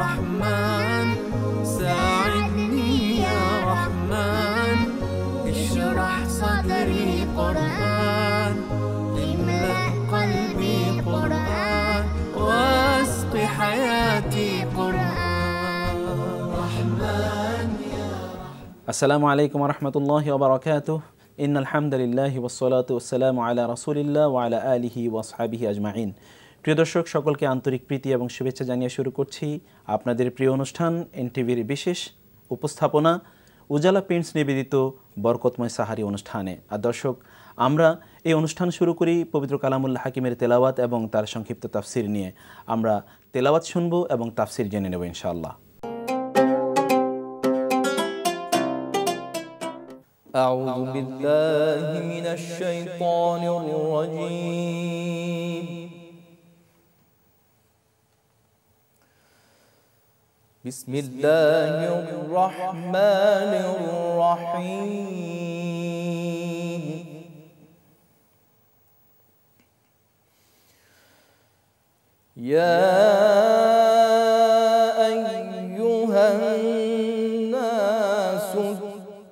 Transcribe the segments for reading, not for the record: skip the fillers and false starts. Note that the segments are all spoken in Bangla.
رحمن ساعدني يا رحمن اشرح صدري قرآن املأ قلبي قرآن واسق حياتي قرآن رحمن يا رحمن السلام عليكم ورحمة الله وبركاته إن الحمد لله والصلاة والسلام على رسول الله وعلى آله وأصحابه أجمعين প্রিয় দর্শক সকলকে আন্তরিক প্রীতি এবং শুভেচ্ছা জানিয়ে শুরু করছি আপনাদের প্রিয় অনুষ্ঠান এনটিভির বিশেষ উপস্থাপনা উজালা পেইন্টস নিবেদিত বরকতময় সাহারি অনুষ্ঠানে। আর দর্শক, আমরা এই অনুষ্ঠান শুরু করি পবিত্র কালামুল্লাহ হাকিমের তেলাওয়াত এবং তার সংক্ষিপ্ত তাফসির নিয়ে। আমরা তেলাওয়াত শুনবো এবং তাফসির জেনে নেব ইনশাআল্লাহ। أعوذ بالله من الشيطان الرجيم بسم الله الرحمن الرحيم يا أيها الناس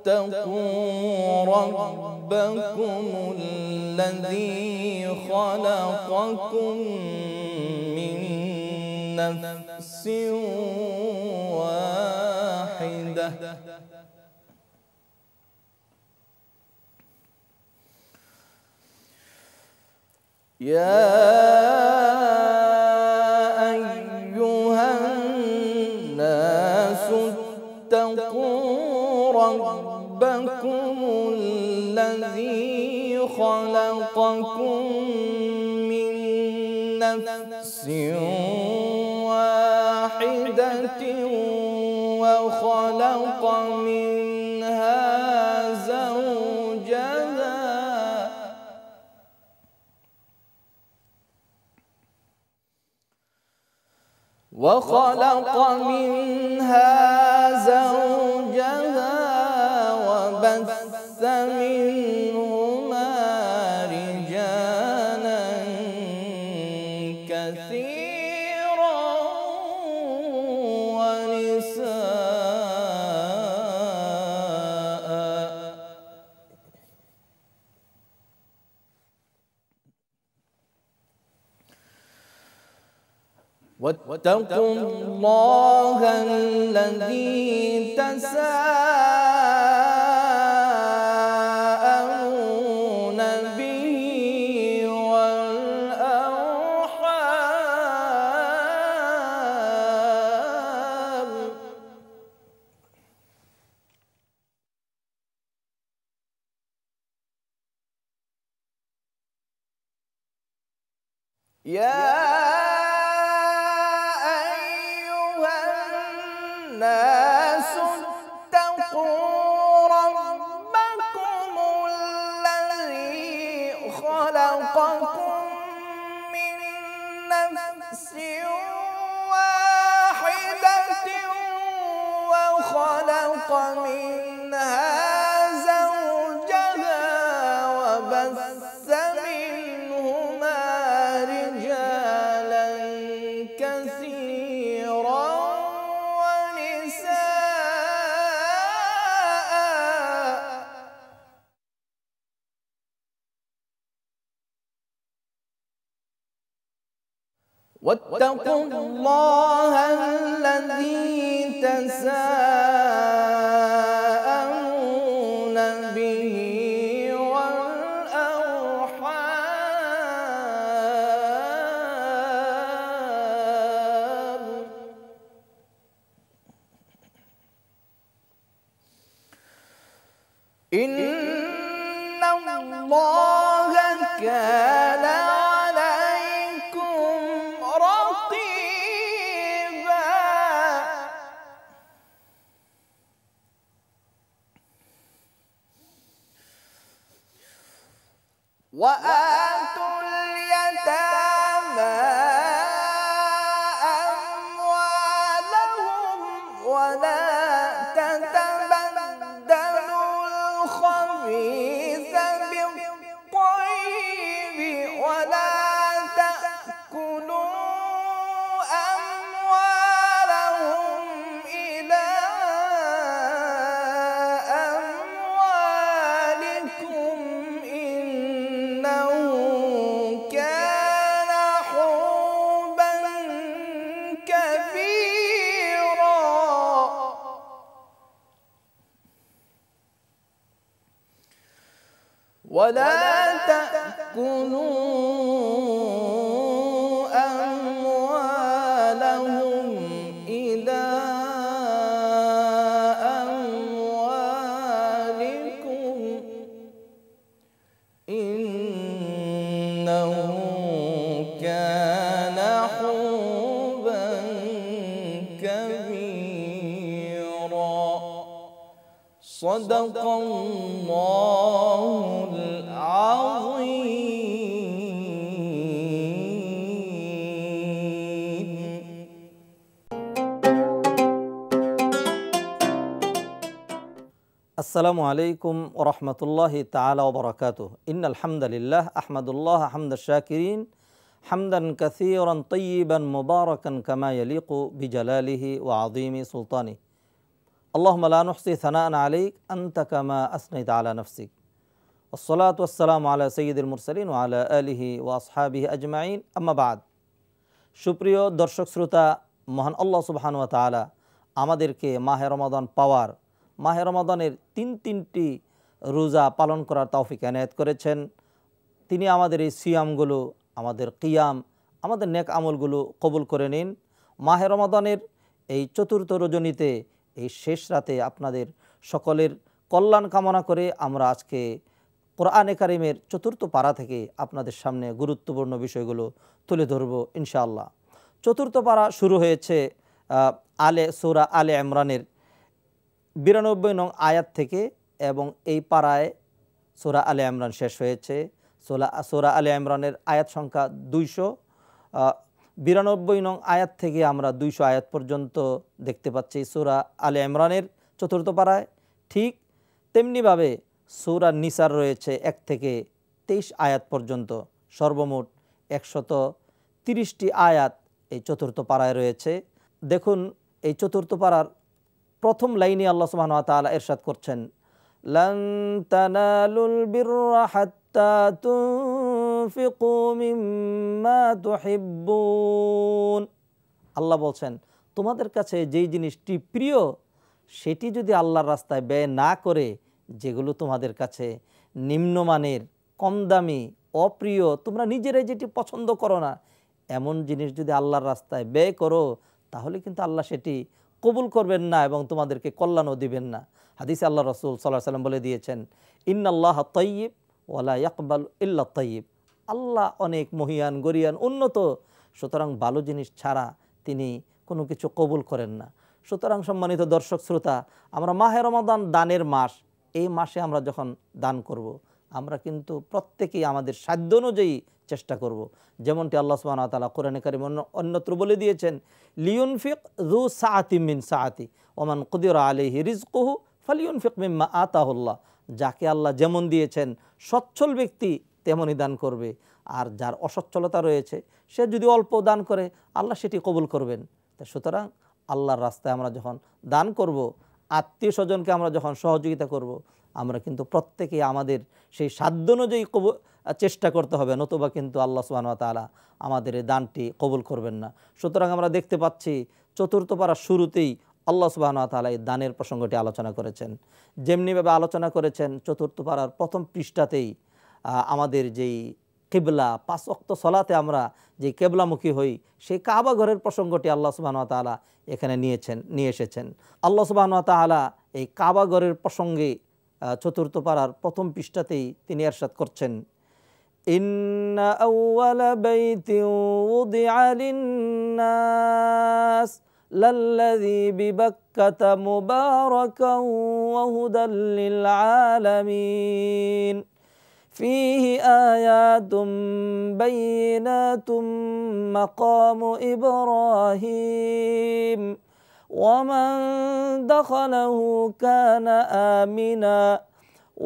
اتقوا ربكم الذي خلقكم من نفس واحدة يا أيها الناس اتقوا ربكم الذي خلقكم من نفس واحدة وخلق منها زوجها وبث منهما رجالا كثيرا ونساء واتقوا الله الذي تساءلون به والأرحام يا الناس اتقوا ربكم الذي خلقكم من نفس واحدة وخلق منها زوجها وبث منهما رجالا كثيرا واتقوا الله الذي تساءلون به والأرحام إن الله كان وآتوا اليتامى أموالهم ولا تتبدلوا الخبيث بالطيب ولا تأكلوا أموالهم كبيرا ولا تأكلوا أموالهم إلى أموالكم إنه كان حوبا كبيرا صدق الله العظيم. আসসালামু আলাইকুম ওয়া রাহমাতুল্লাহি তাআলা ওয়া বারাকাতুহু ইন্নাল হামদালিল্লাহ আহমাদুল্লাহ হামদাশ শাকিরিন হামদান কাসীরান তাইয়িবান মুবারাকান কামা ইয়ালিকু বিজালালিহি ওয়া আযীমি সুলতানি আল্লাহুম্মা লা নুহসি সানাআন আলাইক আনতা কামা আসনাইতা আলা নাফসিক ওয়াসসালাতু ওয়াসসালামু আলা সাইয়্যিদিল মুরসালিন ওয়া আলা আলিহি ওয়া আসহাবিহি আজমাইন আম্মা বাদ। সুপ্রিয় দর্শক শ্রোতা, মহান আল্লাহ সুবহানাহু ওয়া তাআলা আমাদেরকে মাহে রমাদান পাওয়ার, মাহে রমাদানের তিনটি রোজা পালন করার তৌফিক এনায়েত করেছেন। তিনি আমাদের এই সিয়ামগুলো, আমাদের কিয়াম, আমাদের নেক আমলগুলো কবুল করে নিন। মাহে রমাদানের এই চতুর্থ রজনীতে, এই শেষ রাতে আপনাদের সকলের কল্যাণ কামনা করে আমরা আজকে কোরআনে কারিমের চতুর্থ পারা থেকে আপনাদের সামনে গুরুত্বপূর্ণ বিষয়গুলো তুলে ধরব ইনশাআল্লাহ। চতুর্থ পারা শুরু হয়েছে সূরা আলে ইমরানের 92 নং আয়াত থেকে এবং এই পারায় সূরা আলে ইমরান শেষ হয়েছে। সূরা আলে ইমরানের আয়াত সংখ্যা 292 নং আয়াত থেকে আমরা 200 আয়াত পর্যন্ত দেখতে পাচ্ছি সূরা আলে ইমরানের চতুর্থ পারায়। ঠিক তেমনিভাবে সূরা নিসার রয়েছে 1 থেকে 23 আয়াত পর্যন্ত, সর্বমোট 130টি আয়াত এই চতুর্থ পারায় রয়েছে। দেখুন, এই চতুর্থ পারার প্রথম লাইনে আল্লাহ সুবহানাহু ওয়া তাআলা ইরশাদ করছেন, লান তানালুল বিররা হাত্তা তুনফিকু মিম্মা তুহিব্বুন। আল্লাহ বলছেন, তোমাদের কাছে যেই জিনিসটি প্রিয় সেটি যদি আল্লাহর রাস্তায় ব্যয় না করে, যেগুলো তোমাদের কাছে নিম্নমানের, কম দামি, অপ্রিয়, তোমরা নিজেরাই যেটি পছন্দ করো না, এমন জিনিস যদি আল্লাহর রাস্তায় ব্যয় করো, তাহলে কিন্তু আল্লাহ সেটি কবুল করবেন না এবং তোমাদেরকে কল্যাণও দিবেন না। হাদিসে আল্লাহ রাসূল সাল্লাল্লাহু আলাইহি ওয়াসাল্লাম বলে দিয়েছেন, ইন্নাল্লাহা তাইয়্যিব ওয়া লা ইয়াকবালু ইল্লা তাইয়্যিব। আল্লাহ অনেক মহিয়ান, গরিয়ান, উন্নত, সুতরাং ভালো জিনিস ছাড়া তিনি কোনো কিছু কবুল করেন না। সুতরাং সম্মানিত দর্শক শ্রোতা, আমরা মাহে রমাদান দানের মাস, এই মাসে আমরা যখন দান করব, আমরা কিন্তু প্রত্যেকেই আমাদের সাধ্য অনুযায়ী চেষ্টা করব। যেমনটি আল্লাহ সুবহানাহু ওয়া তাআলা কোরআনে কারিমে অন্যত্র বলে দিয়েছেন, লিয়ুনফিক যু সাআতিম মিন সাআতি ওয়া মান কুদিরা আলাইহি রিজকুহু ফালিয়ুনফিক মিম্মা আতাহুল্লাহ। যাকে আল্লাহ যেমন দিয়েছেন, সচ্ছল ব্যক্তি তেমনই দান করবে, আর যার অসচ্ছলতা রয়েছে সে যদি অল্প দান করে, আল্লাহ সেটি কবুল করবেন। সুতরাং আল্লাহর রাস্তায় আমরা যখন দান করব, আত্মীয় স্বজনকে আমরা যখন সহযোগিতা করব, আমরা কিন্তু প্রত্যেকেই আমাদের সেই সাধ্য অনুযায়ী চেষ্টা করতে হবে, নতুবা কিন্তু আল্লাহ সুবহানাহু ওয়া তাআলা আমাদের এই দানটি কবুল করবেন না। সুতরাং আমরা দেখতে পাচ্ছি চতুর্থ পারার শুরুতেই আল্লাহ সুবহানাহু ওয়া তাআলা এই দানের প্রসঙ্গটি আলোচনা করেছেন। যেমনিভাবে আলোচনা করেছেন চতুর্থ পারার প্রথম পৃষ্ঠাতেই আমাদের যেই কিবলা, 5 ওয়াক্ত সালাতে আমরা যে কিবলামুখী হই, সেই কাবা ঘরের প্রসঙ্গটি আল্লাহ সুবহানাহু ওয়া তাআলা এখানে নিয়ে এসেছেন। আল্লাহ সুবহানাহু ওয়া তাআলা এই কাবা ঘরের প্রসঙ্গে চতুর্থ পারার প্রথম পৃষ্ঠাতেই তিনি ইরশাদ করছেন, ইন্না আউওয়ালা বাইতিন উদিআ লিন-নাস লাল্লাযী বিবাক্কাতা মুবারাকান ওয়া হুদাল লিল আলামিন ফীহি আয়াতুম বাইয়িনাতুম মাকামু ইব্রাহিম ومن دخله كان آمنا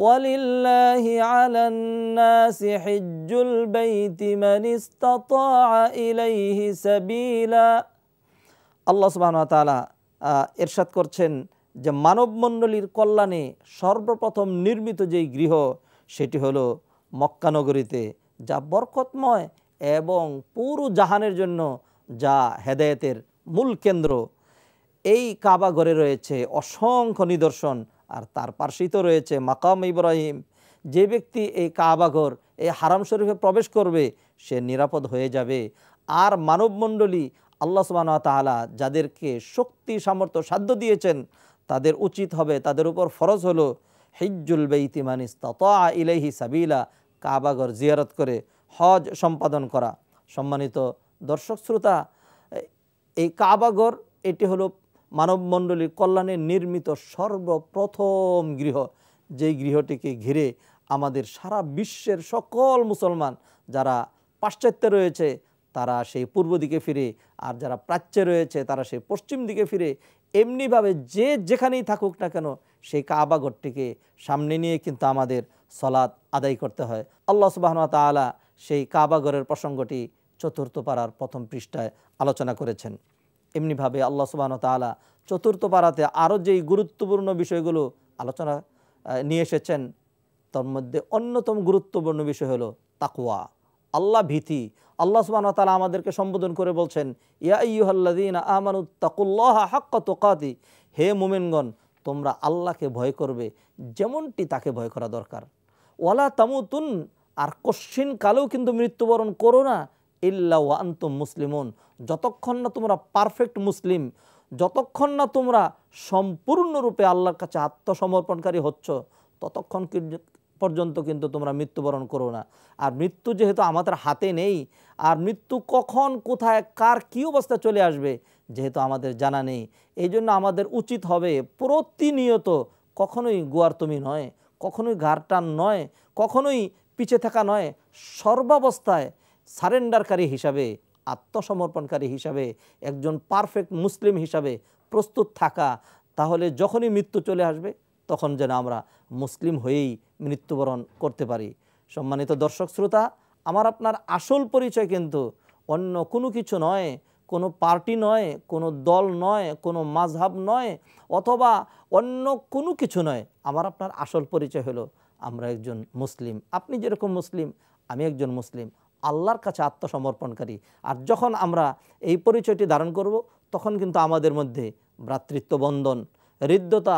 ولله على الناس حج البيت من استطاع إليه سبيلا। আল্লাহ সুবহানাহু ওয়া তাআলা ইরশাদ করছেন যে মানবমণ্ডলীর কল্যাণে সর্বপ্রথম নির্মিত যেই গৃহ, সেটি হলো মক্কা নগরীতে, যা বরকতময় এবং পুরো জাহানের জন্য যা হেদায়েতের মূল কেন্দ্র। এই কাবা ঘরে রয়েছে অসংখ্য নিদর্শন, আর তার পাশেই তো রয়েছে মাকাম ইব্রাহিম। যে ব্যক্তি এই কাবা ঘর, এই হারাম শরীফে প্রবেশ করবে, সে নিরাপদ হয়ে যাবে। আর মানবমণ্ডলী আল্লাহ সুবহানাহু ওয়া তাআলা যাদেরকে শক্তি সামর্থ্য সাধ্য দিয়েছেন, তাদের উচিত হবে, তাদের উপর ফরজ হলো হিজ্জুল বাইতি মান ইসতাতা ইলাইহি সাবিলা, কাবা ঘর জিয়ারত করে হজ সম্পাদন করা। সম্মানিত দর্শক শ্রোতা, এই কাবা ঘর এটি হলো মানবমণ্ডলীর কল্যাণে নির্মিত সর্বপ্রথম গৃহ, যেই গৃহটিকে ঘিরে আমাদের সারা বিশ্বের সকল মুসলমান যারা পাশ্চাত্যে রয়েছে তারা সেই পূর্ব দিকে ফিরে, আর যারা প্রাচ্যে রয়েছে তারা সেই পশ্চিম দিকে ফিরে। এমনিভাবে যে যেখানেই থাকুক না কেন, সেই কাবা ঘরটিকে সামনে নিয়ে কিন্তু আমাদের সালাত আদায় করতে হয়। আল্লাহ সুবহানাহু ওয়া তাআলা সেই কাবা ঘরের প্রসঙ্গটি চতুর্থ পারার প্রথম পৃষ্ঠায় আলোচনা করেছেন। এমনিভাবে আল্লাহ সুবহানাহু ওয়া তাআলা চতুর্থ পারাতে আরও যেই গুরুত্বপূর্ণ বিষয়গুলো আলোচনা নিয়ে এসেছেন, তার মধ্যে অন্যতম গুরুত্বপূর্ণ বিষয় হলো তাকওয়া, আল্লাহ ভীতি। আল্লাহ সুবহানাহু ওয়া তাআলা আমাদেরকে সম্বোধন করে বলছেন, ইয়া আইয়ুহাল্লাযীনা আমানুত্তাকুল্লাহা হাক্কা তুকাতি, হে মুমিনগণ, তোমরা আল্লাহকে ভয় করবে যেমনটি তাকে ভয় করা দরকার। ওয়ালা তামুতুন, আর কশ্চিন কালেও কিন্তু মৃত্যুবরণ করো না, ইল্লা ওয়া আনতুম মুসলিমুন, যতক্ষণ না তোমরা পারফেক্ট মুসলিম, যতক্ষণ না তোমরা সম্পূর্ণরূপে আল্লাহর কাছে আত্মসমর্পণকারী হচ্ছ, ততক্ষণ পর্যন্ত কিন্তু তোমরা মৃত্যুবরণ করো না। আর মৃত্যু যেহেতু আমাদের হাতে নেই, আর মৃত্যু কখন কোথায় কার কী অবস্থা চলে আসবে যেহেতু আমাদের জানা নেই, এই জন্য আমাদের উচিত হবে প্রতিনিয়ত কখনোই গোয়ার্তমি নয়, কখনোই ঘাড়টান নয়, কখনোই পিছে থাকা নয়, সর্বাবস্থায় সারেন্ডারকারী হিসাবে, আত্মসমর্পণকারী হিসাবে, একজন পারফেক্ট মুসলিম হিসাবে প্রস্তুত থাকা। তাহলে যখনই মৃত্যু চলে আসবে তখন যেন আমরা মুসলিম হয়েই মৃত্যুবরণ করতে পারি। সম্মানিত দর্শক শ্রোতা, আমার আপনার আসল পরিচয় কিন্তু অন্য কোনো কিছু নয়, কোনো পার্টি নয়, কোনো দল নয়, কোনো মাযহাব নয়, অথবা অন্য কোনো কিছু নয়। আমার আপনার আসল পরিচয় হলো আমরা একজন মুসলিম। আপনি যেরকম মুসলিম, আমি একজন মুসলিম, আল্লাহর কাছে আত্মসমর্পণকারী। আর যখন আমরা এই পরিচয়টি ধারণ করব, তখন কিন্তু আমাদের মধ্যে ভ্রাতৃত্ববন্ধন, হৃদ্যতা,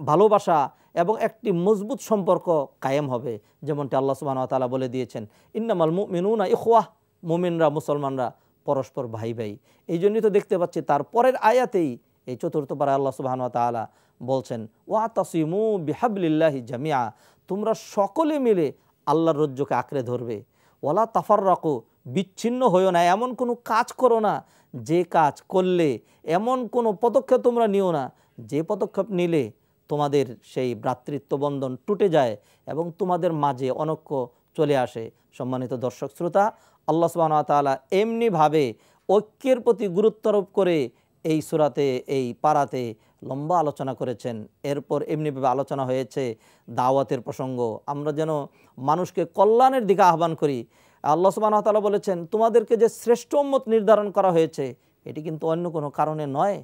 ভালোবাসা এবং একটি মজবুত সম্পর্ক কায়েম হবে। যেমনটি আল্লাহ সুবহানাহু ওয়া তাআলা বলে দিয়েছেন, ইন্নামাল মুমিনুনা ইখওয়াহ, মুমিনরা মুসলমানরা পরস্পর ভাই ভাই। এই জন্যই তো দেখতে পাচ্ছি তার পরের আয়াতেই এই চতুর্থ পারায় আল্লাহ সুবহানাহু ওয়া তাআলা বলছেন, ওয়াতাসিমু বিহাবলিল্লাহি জামিআ, তোমরা সকলে মিলে আল্লাহর রজ্জুকে আঁকড়ে ধরবে। ওয়ালা তাফাররাকু, বিচ্ছিন্ন হইও না, এমন কোনো কাজ করো না যে কাজ করলে, এমন কোনো পদক্ষেপ তোমরা নিও না যে পদক্ষেপ নিলে তোমাদের সেই ভ্রাতৃত্ববন্ধন টুটে যায় এবং তোমাদের মাঝে অনৈক্য চলে আসে। সম্মানিত দর্শক শ্রোতা, আল্লাহ সুবহানাহু ওয়া তাআলা এমনিভাবে ঐক্যের প্রতি গুরুত্বারোপ করে এই সূরাতে, এই পারাতে লম্বা আলোচনা করেছেন। এরপর এমনিভাবে আলোচনা হয়েছে দাওয়াতের প্রসঙ্গ, আমরা যেন মানুষকে কল্যাণের দিকে আহ্বান করি। আল্লাহ সুবহানাহু ওয়া তাআলা বলেছেন, তোমাদেরকে যে শ্রেষ্ঠ উম্মত নির্ধারণ করা হয়েছে এটি কিন্তু অন্য কোনো কারণে নয়,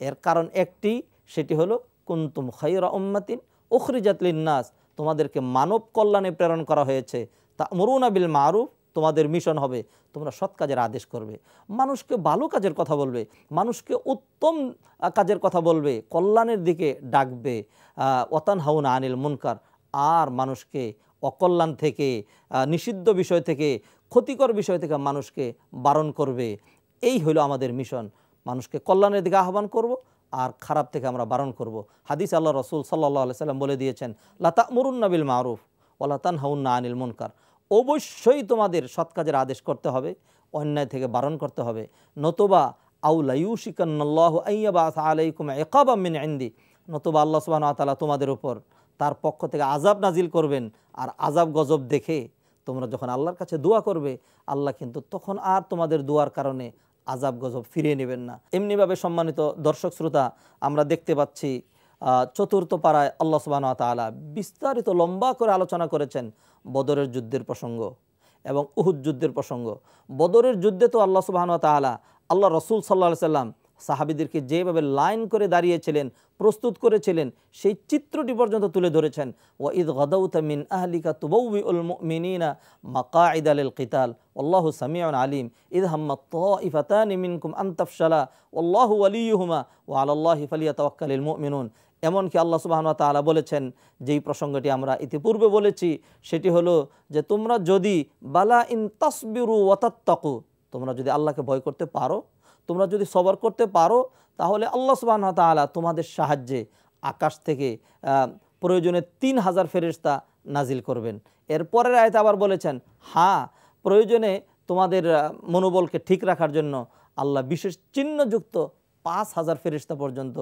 এর কারণ একটি, সেটি হলো কুনতুম খায়রা উম্মাতিন উখরিজাত লিন্নাস, তোমাদেরকে মানব কল্যাণে প্রেরণ করা হয়েছে। তা'মুরুনা বিল মারুফ, তোমাদের মিশন হবে তোমরা সৎ কাজের আদেশ করবে, মানুষকে ভালো কাজের কথা বলবে, মানুষকে উত্তম কাজের কথা বলবে, কল্যাণের দিকে ডাকবে। ওয়াতানহাউনা আনিল মুনকার, আর মানুষকে অকল্যাণ থেকে, নিষিদ্ধ বিষয় থেকে, ক্ষতিকর বিষয় থেকে মানুষকে বারণ করবে। এই হলো আমাদের মিশন, মানুষকে কল্যাণের দিকে আহ্বান করব আর খারাপ থেকে আমরা বারণ করব। হাদিস আল্লাহ রাসূল সাল্লাল্লাহু আলাইহি সাল্লাম বলে দিয়েছেন, লা তা'মুরুন্না বিল মারুফ ওয়া লা তানহাউন্না আনিল মুনকার, অবশ্যই তোমাদের সৎ কাজের আদেশ করতে হবে, অন্যায় থেকে বারণ করতে হবে, নতুবা আউলা ইউশিকান্নাল্লাহু আইয়াবাসা আলাইকুম ইকাবাম মিন ইনদি, নতুবা আল্লাহ সুবহানাহু ওয়া তাআলা তোমাদের উপর তার পক্ষ থেকে আযাব নাজিল করবেন। আর আযাব গজব দেখে তোমরা যখন আল্লাহর কাছে দোয়া করবে, আল্লাহ কিন্তু তখন আর তোমাদের দোয়ার কারণে আযাব গজব ফিরিয়ে নেবেন না। এমনিভাবে সম্মানিত দর্শক শ্রোতা, আমরা দেখতে পাচ্ছি চতুর্থ পারায় আল্লাহ সুবহানাহু ওয়া তাআলা বিস্তারিত লম্বা করে আলোচনা করেছেন বদরের যুদ্ধের প্রসঙ্গ এবং উহুদ যুদ্ধের প্রসঙ্গ। বদরের যুদ্ধে তো আল্লাহ সুবহানাহু ওয়া তাআলা আল্লাহ রাসূল সাল্লাল্লাহু আলাইহি সাল্লাম সাহাবীদেরকে যেভাবে লাইন করে দাঁড়িয়েছিলেন, প্রস্তুত করেছিলেন, সেই চিত্রটি পর্যন্ত তুলে ধরেছেন। ওয়া ইদ গাদাউতা মিন আহলিকা তুবাউউল মুমিনিনা মাকাঈদা লিল কিতাল আল্লাহু সামিউন আলিম ইদ হাম্মাত তাইফাতানি মিনকুম আন তাফশালা আল্লাহু ওয়ালিয়ুহুমা ওয়া আলাল্লাহি ফালিয়াতাওয়াক্কালিল মুমিনুন। এমনকি আল্লাহ সুবহানাহু ওয়া তাআলা বলেছেন, যেই প্রসঙ্গটি আমরা ইতিপূর্বে বলেছি, সেটি হলো যে তোমরা যদি বালা ইন তাসবিরু ওয়া তাত্তাকু, তোমরা যদি আল্লাহকে ভয় করতে পারো, তোমরা যদি সবর করতে পারো, তাহলে আল্লাহ সুবহানাহু ওয়া তাআলা তোমাদের সাহায্যে আকাশ থেকে প্রয়োজনে 3000 ফেরেশতা নাজিল করবেন। এর পরের আয়াতে আবার বলেছেন, হ্যাঁ, প্রয়োজনে তোমাদের মনোবলকে ঠিক রাখার জন্য আল্লাহ বিশেষ চিহ্নযুক্ত 5000 ফেরেশতা পর্যন্ত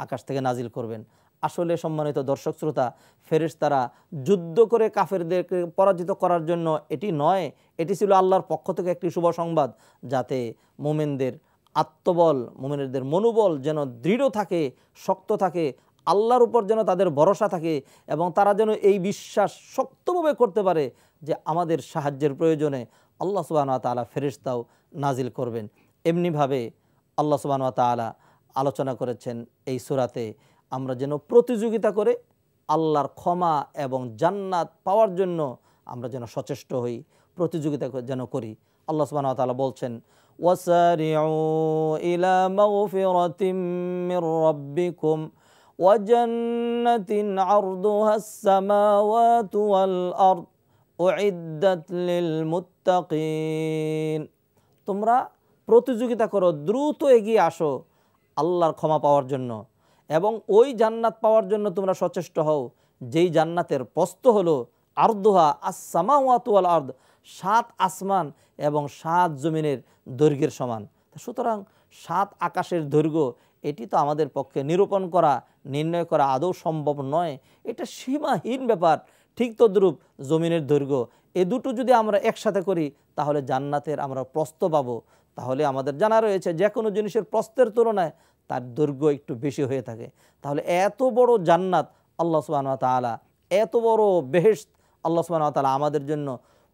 আকাশ থেকে নাজিল করবেন। আসলে সম্মানিত দর্শক শ্রোতা, ফেরেশতারা যুদ্ধ করে কাফেরদেরকে পরাজিত করার জন্য এটি নয়, এটি ছিল আল্লাহর পক্ষ থেকে একটি শুভ সংবাদ, যাতে মুমিনদের আত্মবল, মুমিনদের মনোবল যেন দৃঢ় থাকে, শক্ত থাকে, আল্লাহর উপর যেন তাদের ভরসা থাকে, এবং তারা যেন এই বিশ্বাস শক্তভাবে করতে পারে যে আমাদের সাহায্যের প্রয়োজনে আল্লাহ সুবহানাহু ওয়া তাআলা ফেরেশতাও নাজিল করবেন। এমনিভাবে আল্লাহ সুবহানাহু ওয়া তাআলা আলোচনা করেছেন এই সূরাতে, আমরা যেন প্রতিযোগিতা করে আল্লাহর ক্ষমা এবং জান্নাত পাওয়ার জন্য আমরা যেন সচেষ্ট হই, প্রতিযোগিতা যেন করি। আল্লাহ সুবহানাহু ওয়া তাআলা বলছেন, ওয়াসারিউ ইলা মাগফিরাতিম মির রাব্বিকুম ওয়া জান্নাতিন আরদুহাস সামাওয়াতু ওয়াল আরদ উইদ্দাত লিল মুত্তাকিন। তোমরা প্রতিযোগিতা করো, দ্রুত এগিয়ে আসো আল্লাহর ক্ষমা পাওয়ার জন্য, এবং ওই জান্নাত পাওয়ার জন্য তোমরা সচেষ্ট হও, যেই জান্নাতের প্রস্থ হলো আরদুহা আস-সামাওয়াতু ওয়াল আরদ, 7 আসমান এবং 7 জমিনের দৈর্ঘ্যের সমান। সুতরাং 7 আকাশের দৈর্ঘ্য, এটি তো আমাদের পক্ষে নিরূপণ করা, নির্ণয় করা আদৌ সম্ভব নয়, এটা সীমাহীন ব্যাপার। ঠিক তদ্রূপ জমিনের দৈর্ঘ্য, এ দুটো যদি আমরা একসাথে করি, তাহলে জান্নাতের আমরা প্রস্থ পাবো। তাহলে আমাদের জানা রয়েছে, যে কোনো জিনিসের প্রস্থের তুলনায় তার দৈর্ঘ্য একটু বেশি হয়ে থাকে। তাহলে এত বড় জান্নাত আল্লাহ সুবহানাহু ওয়া তাআলা, এত বড় বেহেশত আল্লাহ সুবহানাহু ওয়া তাআলা আমাদের জন্য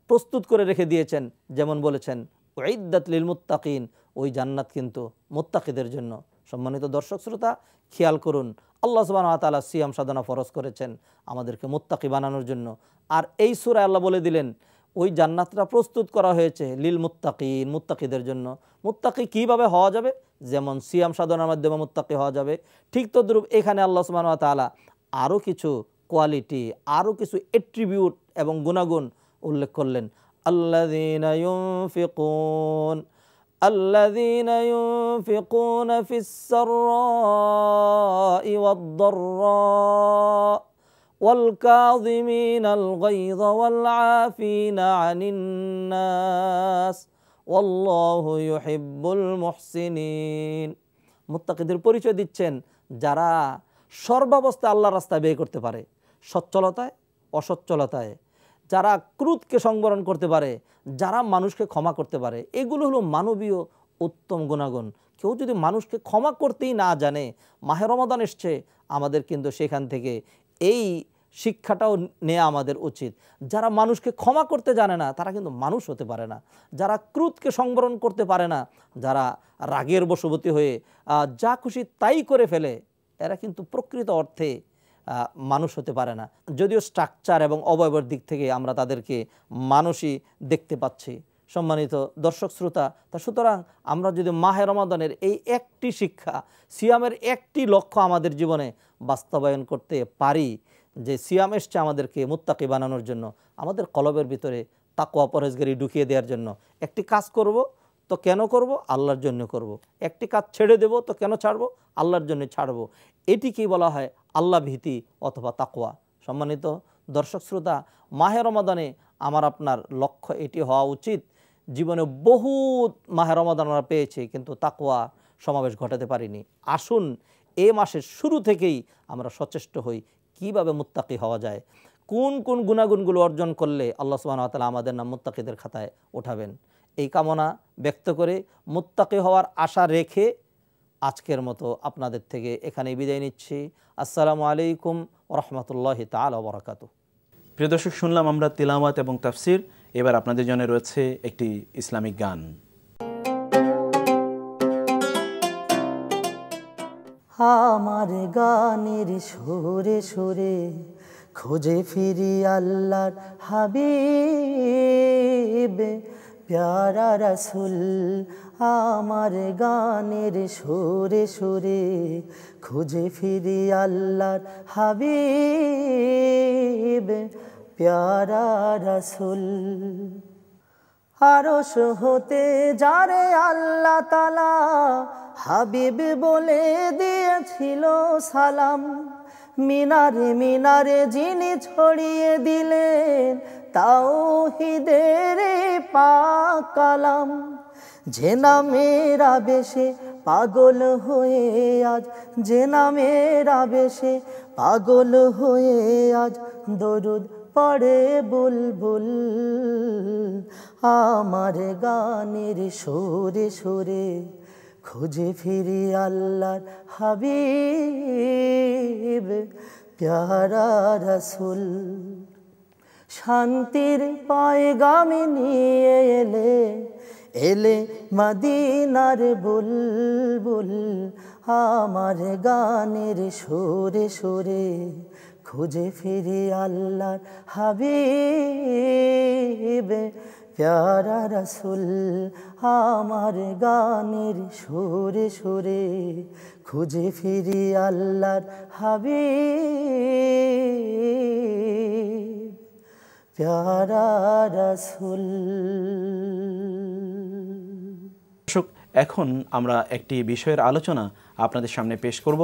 প্রস্তুত করে রেখে দিয়েছেন। যেমন বলেছেন, উইদ্দাত লিল মুত্তাকিন, ওই জান্নাত কিন্তু মুত্তাকিদের জন্য। সম্মানিত দর্শক শ্রোতা, খেয়াল করুন, আল্লাহ সুবহানাহু ওয়া তাআলা সিয়াম সাধনা ফরজ করেছেন আমাদেরকে মুত্তাকি বানানোর জন্য। আর এই সূরায় আল্লাহ বলে দিলেন, ওই জান্নাতটা প্রস্তুত করা হয়েছে লিল মুত্তাকিন, মুত্তাকিদের জন্য। মুত্তাকি কীভাবে হওয়া যাবে? যেমন সিয়াম সাধনার মাধ্যমে মুত্তাকি হওয়া যাবে, ঠিক তদ্রূপ এখানে আল্লাহ সুবহানাহু ওয়া তাআলা আরও কিছু কোয়ালিটি, আরও কিছু এট্রিবিউট এবং গুণাগুণ উল্লেখ করলেন। الذين ينفقون في السراء والضراء والكاظمين الغيظ والعافين عن الناس والله يحب المحسنين। মুত্তাকিদের পরিচয় দিচ্ছেন যারা সর্বাবস্থায় আল্লাহর রাস্তায় ব্যয় করতে পারে, সচ্ছলতায় অসচ্ছলতায়, যারা ক্রোধকে সংবরণ করতে পারে, যারা মানুষকে ক্ষমা করতে পারে। এগুলো হলো মানবীয় উত্তম গুণাগুণ। কেউ যদি মানুষকে ক্ষমা করতেই না জানে, মাহে রমাদান এসছে, আমাদের কিন্তু সেখান থেকে এই শিক্ষাটাও নেওয়া আমাদের উচিত। যারা মানুষকে ক্ষমা করতে জানে না, তারা কিন্তু মানুষ হতে পারে না। যারা ক্রোধকে সংবরণ করতে পারে না, যারা রাগের বশবর্তী হয়ে যা খুশি তাই করে ফেলে, এরা কিন্তু প্রকৃত অর্থে মানুষ হতে পারে না। যদিও স্ট্রাকচার এবং অবয়বের দিক থেকে আমরা তাদেরকে মানুষই দেখতে পাচ্ছি। সম্মানিত দর্শক শ্রোতা, তা সুতরাং আমরা যদি মাহে রমাদানের এই একটি শিক্ষা, সিয়ামের একটি লক্ষ্য আমাদের জীবনে বাস্তবায়ন করতে পারি, যে সিয়াম এসছে আমাদেরকে মুত্তাকি বানানোর জন্য, আমাদের কলবের ভিতরে তাকওয়া পরহেজগারি ঢুকিয়ে দেওয়ার জন্য। একটি কাজ করব তো কেন করব? আল্লাহর জন্য করব। একটি কাজ ছেড়ে দেব তো কেন ছাড়ব? আল্লাহর জন্য ছাড়ব। এটিকেই বলা হয় আল্লাহ ভীতি অথবা তাকওয়া। সম্মানিত দর্শক শ্রোতা, মাহে রমাদানে আমার আপনার লক্ষ্য এটি হওয়া উচিত। জীবনে বহুত মাহে রমাদান আমরা পেয়েছি, কিন্তু তাকওয়া সমাবেশ ঘটাতে পারিনি। আসুন এ মাসের শুরু থেকেই আমরা সচেষ্ট হই কিভাবে মুত্তাকি হওয়া যায়, কোন কোন গুণাগুণগুলো অর্জন করলে আল্লাহ সুবহানাহু ওয়া তাআলা আমাদের নাম মুত্তাকিদের খাতায় উঠাবেন। এই কামনা ব্যক্ত করে, মুত্তাকি হওয়ার আশা রেখে আজকের মতো আপনাদের থেকে এখানেই বিদায় নিচ্ছি। আসসালামু আলাইকুম ওয়া রাহমাতুল্লাহি তাআলা ওয়া বারাকাতুহু। প্রিয় দর্শক, শুনলাম আমরা তিলাওয়াত এবং তাফসির। এবার আপনাদের জন্য রয়েছে একটি ইসলামিক গান। আমার গানের সুরে সুরে খুঁজে ফিরি আল্লাহর হাবিব প্যারা রাসূল। আমার গানের সুরে সুরে খুঁজে ফিরি আল্লাহর হাবিব প্যারা রাসূল। আরশ হতে যারে আল্লাহ তাআলা হাবিব বলে দিয়েছিল সালাম, মিনারে মিনারে যিনি ছড়িয়ে দিলেন তাওহীদের পাক কালাম। যে নামের আবেশে পাগল হয়ে আজ, যে নামের আবেশে পাগল হয়ে আজ দরুদ পড়ে বুলবুল। আমার গানের সুরে সুরে খুঁজে ফিরি আল্লাহর হাবিব প্যারা রাসূল। শান্তির পয়গামে নিয়ে এলে এলে মদিনার বুলবুল। আমার গানের সুরে সুরে খুঁজে ফিরি আল্লাহর হাবিব প্যারা রাসূল। আমার গানের সুরে সুরে খুঁজে ফিরি আল্লাহর হাবিব প্যারা রাসূল। দর্শক, এখন আমরা একটি বিষয়ের আলোচনা আপনাদের সামনে পেশ করব।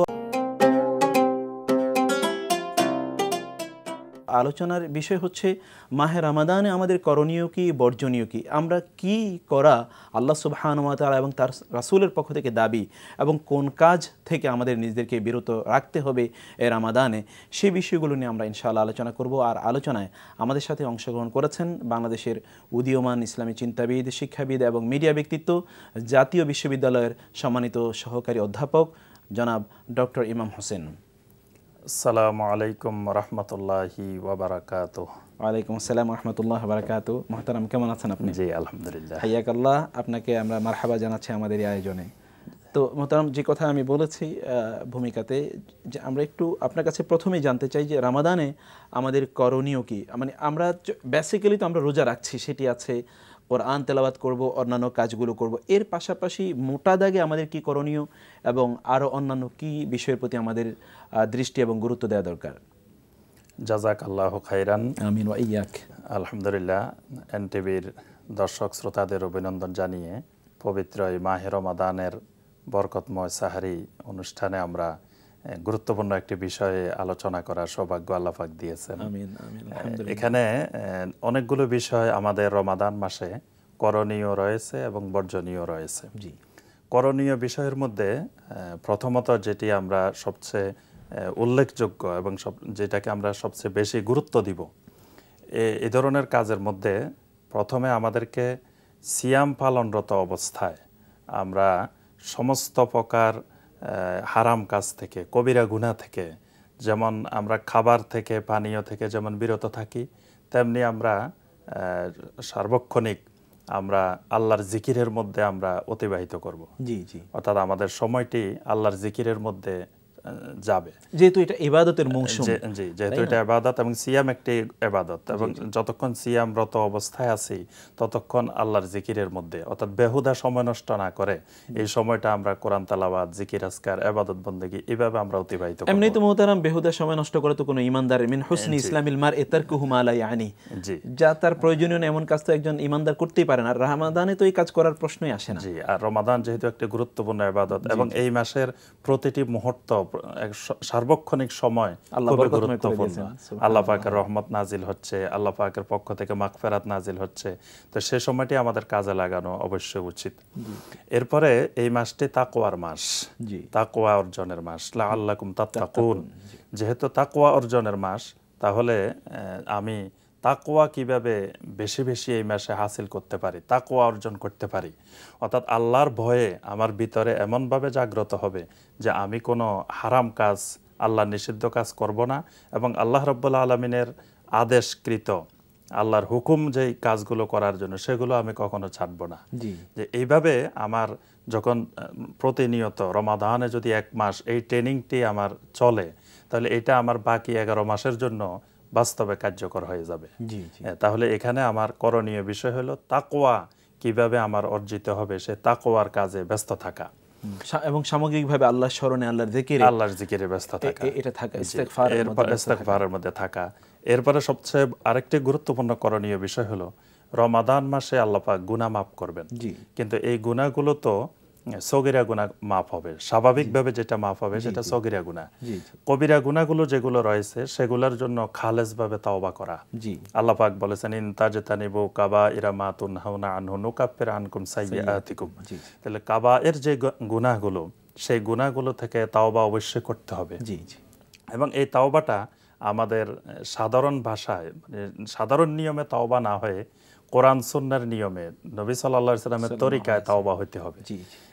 আলোচনার বিষয় হচ্ছে মাহে রমাদানে আমাদের করণীয় কি, বর্জনীয় কি, আমরা কি করা আল্লাহ সুবহানাহু ওয়া তাআলা এবং তার রাসূলের পক্ষ থেকে দাবি, এবং কোন কাজ থেকে আমাদের নিজেদেরকে বিরত রাখতে হবে এই রমাদানে, সেই বিষয়গুলো নিয়ে আমরা ইনশাআল্লাহ আলোচনা করব। আর আলোচনায় আমাদের সাথে অংশগ্রহণ করেছেন বাংলাদেশের উদীয়মান ইসলামী চিন্তাবিদ, শিক্ষাবিদ এবং মিডিয়া ব্যক্তিত্ব, জাতীয় বিশ্ববিদ্যালয়ের সম্মানিত সহকারী অধ্যাপক জনাব ডক্টর ইমাম হোসেন। আসসালামু আলাইকুম রহমতুল্লাহি ওয়া বারাকাতুহু। ওয়ালাইকুম আসসালাম রহমতুল্লাহ বারাকাতু। মোহতারাম, কেমন আছেন আপনি? জি আলহামদুলিল্লাহ। হাইয়াকাল্লাহ, আপনাকে আমরা মারহাবা জানাচ্ছি আমাদের এই আয়োজনে। তো মোহতারাম, যে কথা আমি বলেছি ভূমিকাতে, যে আমরা একটু আপনার কাছে প্রথমেই জানতে চাই যে রমাদানে আমাদের করণীয় কি। মানে আমরা বেসিক্যালি তো আমরা রোজা রাখছি, সেটি আছে, কোরআন তেলাওয়াত করব, অন্যান্য কাজগুলো করব, এর পাশাপাশি মোটা দাগে আমাদের কি করণীয় এবং আরও অন্যান্য কি বিষয়ের প্রতি আমাদের দৃষ্টি এবং গুরুত্ব দেওয়া দরকার? জাযাকাল্লাহু খাইরান। আমিন ওয়া ইয়াক। আলহামদুলিল্লাহ, এনটিভির দর্শক শ্রোতাদের অভিনন্দন জানিয়ে পবিত্র এই মাহে রমাদানের বরকতময় সাহারি অনুষ্ঠানে আমরা গুরুত্বপূর্ণ একটি বিষয়ে আলোচনা করার সৌভাগ্য আল্লাহ পাক দিয়েছেন। আমিন আমিন। আলহামদুলিল্লাহ। এখানে অনেকগুলো বিষয় আমাদের রমাদান মাসে করণীয় রয়েছে এবং বর্জনীয় রয়েছে। জি। করণীয় বিষয়ের মধ্যে প্রথমত যেটি আমরা সবচেয়ে উল্লেখযোগ্য এবং যেটাকে আমরা সবচেয়ে বেশি গুরুত্ব দিব, এই ধরনের কাজের মধ্যে প্রথমে আমাদেরকে সিয়াম পালনরত অবস্থায় আমরা সমস্ত প্রকার হারাম কাজ থেকে, কবিরা গুনাহ থেকে, যেমন আমরা খাবার থেকে, পানীয় থেকে যেমন বিরত থাকি, তেমনি আমরা সার্বক্ষণিক আমরা আল্লাহর জিকিরের মধ্যে আমরা অতিবাহিত করব। জি জি। অর্থাৎ আমাদের সময়টি আল্লাহর জিকিরের মধ্যে যাবে, যেহেতু এটা ইবাদতের মৌসুম। জি, যেহেতু এটা ইবাদত এবং সিয়াম একটি ইবাদত, এবং যতক্ষণ সিয়ামরত অবস্থায় আছি ততক্ষণ আল্লাহর জিকিরের মধ্যে, অর্থাৎ বেহুদা সময় নষ্ট না করে এই সময়টা আমরা কোরআন তেলাওয়াত, জিকির আজকার, ইবাদত বন্দেগী এইভাবে আমরা অতিবাহিত করব। এমনি তো মোহতারাম, বেহুদা সময় নষ্ট করে তো কোনো ইমানদারের মিন হুসনি ইসলামিল মারই তারকুহু মা লা ইয়ানি, জি, যা তার প্রয়োজনীয় এমন কাজ তো একজন ইমানদার করতেই পারে না। রমাদানে তো এই কাজ করার প্রশ্নই আসে না। জি, আর রমাদান যেহেতু একটি গুরুত্বপূর্ণ ইবাদত এবং এই মাসের প্রতিটি মুহূর্ত, সার্বক্ষণিক সময় খুবই গুরুত্বপূর্ণ। আল্লাহ পাকের রহমত নাজিল হচ্ছে, আল্লাহ পাকের পক্ষ থেকে মাগফিরাত নাজিল হচ্ছে, তো সে সময়টি আমাদের কাজে লাগানো অবশ্যই উচিত। এরপরে এই মাসটি তাকওয়ার মাস, তাকওয়া অর্জনের মাস, লাআল্লাকুম তাত্তাকুন। যেহেতু তাকওয়া অর্জনের মাস, তাহলে আমি তাকওয়া কিভাবে বেশি বেশি এই মাসে হাসিল করতে পারি, তাকওয়া অর্জন করতে পারি, অর্থাৎ আল্লাহর ভয়ে আমার ভিতরে এমনভাবে জাগ্রত হবে যে আমি কোনো হারাম কাজ, আল্লাহ নিষিদ্ধ কাজ করব না, এবং আল্লাহ রাব্বুল আলামিনের আদেশকৃত আল্লাহর হুকুম যেই কাজগুলো করার জন্য সেগুলো আমি কখনো ছাড়বো না। জি। যে এইভাবে আমার যখন প্রতিনিয়ত রমাদানে যদি 1 মাস এই ট্রেনিংটি আমার চলে, তাহলে এটা আমার বাকি 11 মাসের জন্য বাস্তবে কার্যকর হয়ে যাবে। জি জি। তাহলে এখানে আমার করণীয় বিষয় হলো তাকওয়া কিভাবে আমার অর্জিত হবে, সে তাকওয়ার কাজে ব্যস্ত থাকা এবং সামগ্রিকভাবে আল্লাহর স্মরণে, আল্লাহর জিকিরে, আল্লাহর জিকিরে ব্যস্ত থাকা, এটা থাকা, ইস্তেগফারের মধ্যে থাকা। এরপরে সবচেয়ে আরেকটি গুরুত্বপূর্ণ করণীয় বিষয় হলো রমাদান মাসে আল্লাহ পাক গুনাহ মাফ করবেন। কিন্তু এই গুনাহগুলো তো সগীরা গুনাহ মাফ হবে, স্বাভাবিকভাবে যেটা মাফ হবে সেটা সগীরা গুনাহ। কবিরা গুনাহগুলো যেগুলো রয়েছে সেগুলোর জন্য খালেসভাবে তওবা করা। আল্লাহ পাক বলেছেন ইন তাজতানিবু কাবাইরা মা তুনহাউনা আনহু নুকাফির আনকুম সাইয়্যাতিকুম। তাহলে কাবায়ের যে গুনাহগুলো, সেই গুনাহগুলো থেকে তওবা অবশ্যই করতে হবে। এবং এই তওবাটা আমাদের সাধারণ ভাষায়, মানে সাধারণ নিয়মে তওবা না হয়ে কোরআন সুন্নাহর নিয়মে নবী সাল্লাল্লাহু আলাইহি সাল্লামের তরিকায় তওবা হইতে হবে।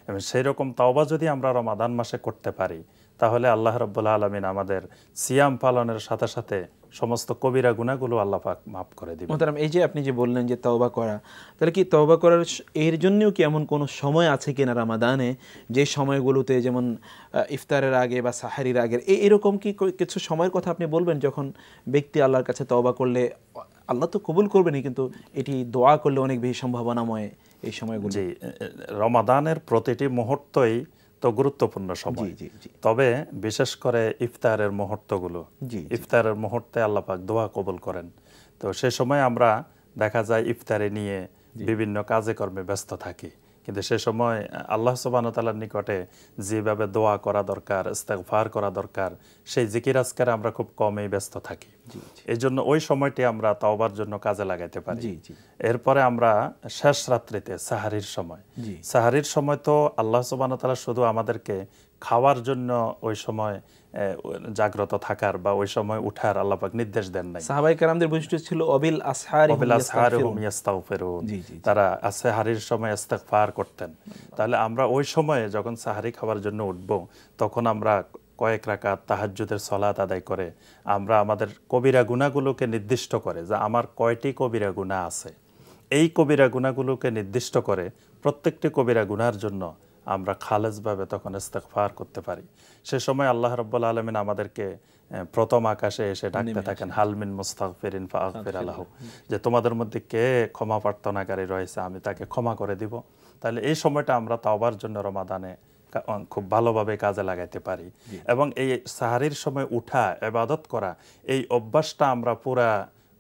এবং সেই রকম তওবা যদি আমরা রমাদান মাসে করতে পারি, তাহলে আল্লাহ রাব্বুল আলামিন আমাদের সিয়াম পালনের সাথে সাথে সমস্ত কবিরা গুনাহগুলো আল্লাহ পাক মাফ করে দিবেন। মোহতারাম, এই যে আপনি যে বললেন যে তওবা করা, তাহলে কি তওবা করার এর জন্যও কি এমন কোনো সময় আছে কিনা রমাদানে, যে সময়গুলোতে যেমন ইফতারের আগে বা সাহারির আগে, এরকম কি কিছু সময়ের কথা আপনি বলবেন যখন ব্যক্তি আল্লাহর কাছে তওবা করলে আল্লাহ তো কবুল করবেনই, কিন্তু এটি দোয়া করলে অনেক বেশি সম্ভাবনাময় এই সময়গুলো? জি, রমাদানের প্রতিটি মুহূর্তই তো গুরুত্বপূর্ণ সময়। তবে বিশেষ করে ইফতারের মুহূর্তগুলো, ইফতারের মুহূর্তে আল্লাহ পাক দোয়া কবুল করেন। তো সে সময় আমরা দেখা যায় ইফতারে নিয়ে বিভিন্ন কাজে কর্মে ব্যস্ত থাকি, কিন্তু সে সময় আল্লাহ সুবহানাহু ওয়া তাআলার নিকটে যেভাবে দোয়া করা দরকার, ইস্তেগফার করা দরকার, সেই জিকির আজকারে আমরা খুব কমই ব্যস্ত থাকি। এই জন্য ওই সময়টি আমরা তওবার জন্য কাজে লাগাইতে পারি। এরপরে আমরা শেষ রাত্রিতে সাহারির সময়, সাহারির সময় তো আল্লাহ সুবহানাহু ওয়া তাআলা শুধু আমাদেরকে খাওয়ার জন্য ওই সময় জাগ্রত থাকার বা ওই সময় উঠার আল্লাহ পাক নির্দেশ দেন নাই। সাহাবায়ে কেরামদের বৈশিষ্ট্য ছিল অবিল আসহারিহুম ইস্তাগফিরুন, তারা সাহারির সময় ইস্তেগফার করতেন। তাহলে আমরা ওই সময়ে যখন সাহারি খাওয়ার জন্য উঠব, তখন আমরা কয়েক রাকাত তাহাজ্জুদের সালাত আদায় করে আমরা আমাদের কবিরা গুনাহগুলোকে নির্দিষ্ট করে যে আমার কয়টি কবিরা গুনাহ আছে, এই কবিরা গুনাহগুলোকে নির্দিষ্ট করে প্রত্যেকটি কবিরা গুনাহর জন্য আমরা খালেসভাবে তখন ইস্তেগফার করতে পারি। সে সময় আল্লাহ রাব্বুল আলামিন আমাদেরকে প্রথম আকাশে এসে ডাকতে থাকেন, হালমিন মুস্তাগফিরিন ফাগফির লাহু, যে তোমাদের মধ্যে কে ক্ষমা প্রার্থনাকারী রয়েছে, আমি তাকে ক্ষমা করে দিব। তাহলে এই সময়টা আমরা তাওবার জন্য রমাদানে খুব ভালোভাবে কাজে লাগাইতে পারি। এবং এই সাহারির সময় উঠা, ইবাদত করা, এই অভ্যাসটা আমরা পুরা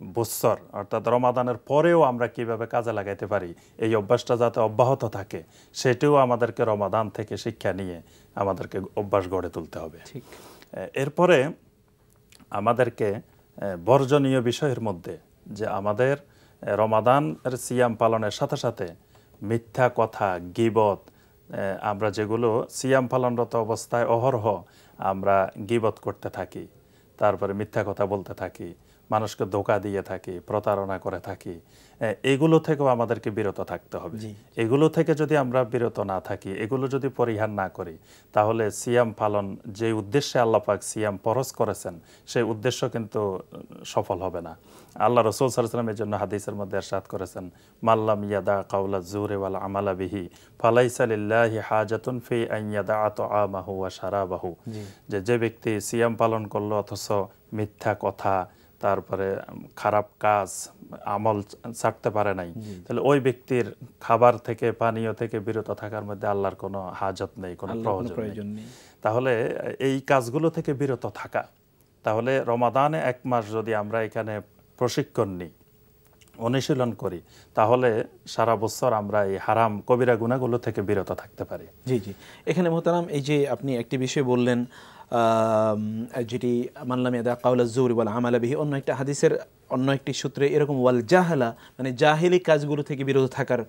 বছর অর্থাৎ রমাদানের পরেও আমরা কিভাবে কাজে লাগাইতে পারি, এই অভ্যাসটা যাতে অব্যাহত থাকে, সেটিও আমাদেরকে রমাদান থেকে শিক্ষা নিয়ে আমাদেরকে অভ্যাস গড়ে তুলতে হবে। এরপরে আমাদেরকে বর্জনীয় বিষয়ের মধ্যে যে আমাদের রমাদানের সিয়াম পালনের সাথে সাথে মিথ্যা কথা, গীবত, আমরা যেগুলো সিয়াম পালনরত অবস্থায় অহরহ আমরা গীবত করতে থাকি, তারপরে মিথ্যা কথা বলতে থাকি, মানুষকে ধোঁকা দিয়ে থাকি, প্রতারণা করে থাকি, এগুলো থেকেও আমাদেরকে বিরত থাকতে হবে। এগুলো থেকে যদি আমরা বিরত না থাকি, এগুলো যদি পরিহার না করি, তাহলে সিয়াম পালন যে উদ্দেশ্যে আল্লাহ পাক সিয়াম ফরজ করেছেন, সেই উদ্দেশ্য কিন্তু সফল হবে না। আল্লাহ রাসূল সাল্লাল্লাহু আলাইহি ওয়াসাল্লাম এর জন্য হাদিসের মধ্যে ইরশাদ করেছেন, মাল্লাম ইয়াদা কাওলা যুরি ওয়াল আমালা বিহি ফালাইসা লিল্লাহি হাজাতুন ফি আন ইয়াদা তাআমাহু ওয়া শারাবাহু, যে ব্যক্তি সিয়াম পালন করলো অথচ মিথ্যা কথা, তারপরে খারাপ কাজ, আমল ছাড়তে পারে নাই, তাহলে ওই ব্যক্তির খাবার থেকে, পানীয় থেকে বিরত থাকার মধ্যে আল্লাহর কোনো হাজত নেই, কোনো প্রয়োজন নেই। তাহলে এই কাজগুলো থেকে বিরত থাকা, তাহলে রমাদানে 1 মাস যদি আমরা এখানে প্রশিক্ষণ নিই, অনুশীলন করি, তাহলে সারা বছর আমরা এই হারাম কবিরা গুনাহগুলো থেকে বিরত থাকতে পারি। জি জি। এখানে মোহতারাম, এই যে আপনি একটি বিষয় বললেন, যেটি মানলাম ইয়াদা কাওলা যুরি ওয়াল আমালা বিহি, অন্য একটা হাদিসের অন্য একটি সূত্রে এরকম ওয়াল জাহালা, মানে জাহিলি কাজগুলো থেকে বিরত থাকার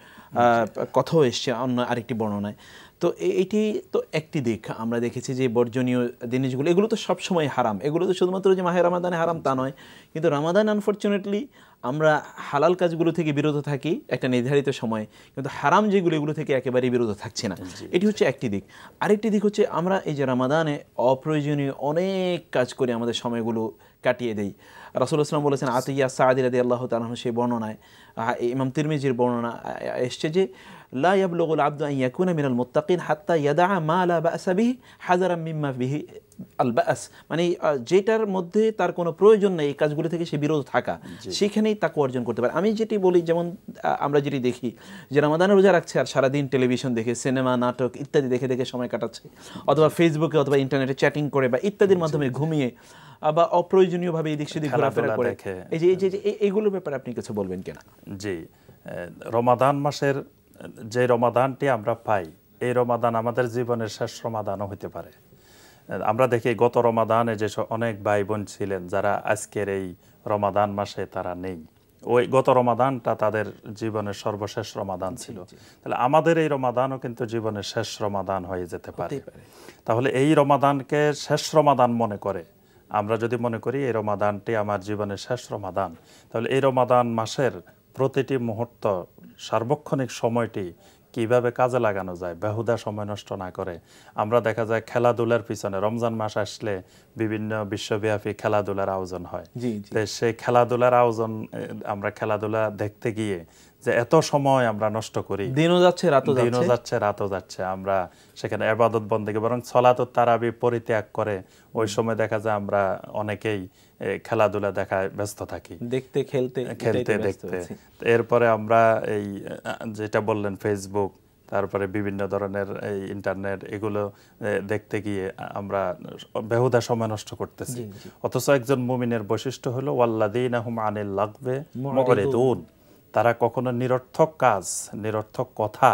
কথাও এসছে অন্য আরেকটি বর্ণনায়। তো এটি তো একটি দিক, আমরা দেখেছি যে বর্জনীয় জিনিসগুলো, এগুলো তো সবসময় হারাম, এগুলো তো শুধুমাত্র যে মাহে রমাদানে হারাম তা নয়, কিন্তু রমাদান আনফর্চুনেটলি আমরা হালাল কাজগুলো থেকে বিরত থাকি একটা নির্ধারিত সময়, কিন্তু হারাম যেগুলো, এগুলো থেকে একেবারেই বিরত থাকছি না। এটি হচ্ছে একটি দিক। আরেকটি দিক হচ্ছে আমরা এই যে রমাদানে অপ্রয়োজনীয় অনেক কাজ করে আমাদের সময়গুলো কাটিয়ে দেই। রাসূলুল্লাহ সাল্লাল্লাহু আলাইহি ওয়াসাল্লাম বলেছেন, আতিয়া সাঈদ রাদিয়াল্লাহু তাআলা আনহু সেই বর্ণনায়, ইমাম তিরমিজির বর্ণনা এসছে যে লা ইয়াবলুগুল আবদু আন ইয়াকুনা মিনাল মুত্তাকিন হাত্তা ইয়াদা মা লা বা'সা বিহি হাযারাম মিম্মা বিহি আল বা'স, মানে যেটার মধ্যে তার কোনো প্রয়োজন নেই এই কাজগুলো থেকে সে বিরত থাকা, সেখানেই তাকে অর্জন করতে পারে। আমি যেটি বলি, যেমন আমরা যেটি দেখি যে রমাদানে রোজা রাখছে আর সারাদিন টেলিভিশন দেখে, সিনেমা, নাটক ইত্যাদি দেখে দেখে সময় কাটাচ্ছে, অথবা ফেসবুকে অথবা ইন্টারনেটে চ্যাটিং করে বা ইত্যাদির মাধ্যমে ঘুমিয়ে বা অপ্রয়োজনীয়ভাবে এদিক সেদিক ঘোরাফেরা করে, এই যে এইগুলোর ব্যাপারে আপনি কিছু বলবেন কিনা? জি, রমাদান মাসের যে রমাদানটি আমরা পাই, এই রমাদান আমাদের জীবনের শেষ রমাদানও হতে পারে। আমরা দেখি গত রমাদানে যে অনেক ভাই বোন ছিলেন যারা আজকের এই রমাদান মাসে তারা নেই, ওই গত রমাদানটা তাদের জীবনের সর্বশেষ রমাদান ছিল। তাহলে আমাদের এই রমাদানও কিন্তু জীবনের শেষ রমাদান হয়ে যেতে পারে। তাহলে এই রমাদানকে শেষ রমাদান মনে করে আমরা যদি মনে করি এই রমাদানটি আমার জীবনের শেষ রমাদান, তাহলে এই রমাদান মাসের প্রতিটি মুহূর্ত, সার্বক্ষণিক সময়টি কিভাবে কাজে লাগানো যায়, বেহুদা সময় নষ্ট না করে। আমরা দেখা যায় খেলাধুলার পিছনে, রমজান মাস আসলে বিভিন্ন বিশ্বব্যাপী খেলাধুলার আয়োজন হয়, সেই খেলাধুলার আয়োজন আমরা খেলাধুলা দেখতে গিয়ে যে এত সময় আমরা নষ্ট করি, দিনও যাচ্ছে রাতও যাচ্ছে, আমরা সেখানে ইবাদত বন্দেগী, বরং সালাতুত তারাবি পরিত্যাগ করে ওই সময় দেখা যায় আমরা অনেকেই খেলাধুলা দেখায় ব্যস্ত থাকি, দেখতে খেলতে। এরপরে আমরা এই যেটা বললেন ফেসবুক, তারপরে বিভিন্ন ধরনের এই ইন্টারনেট, এগুলো দেখতে গিয়ে আমরা বেহুদা সময় নষ্ট করতেছি। অথচ একজন মুমিনের বৈশিষ্ট্য হলো ওয়াল্লাযীনা হুম আনিল লাগবে মুরিদুন, তারা কখনো নিরর্থক কাজ, নিরর্থক কথা,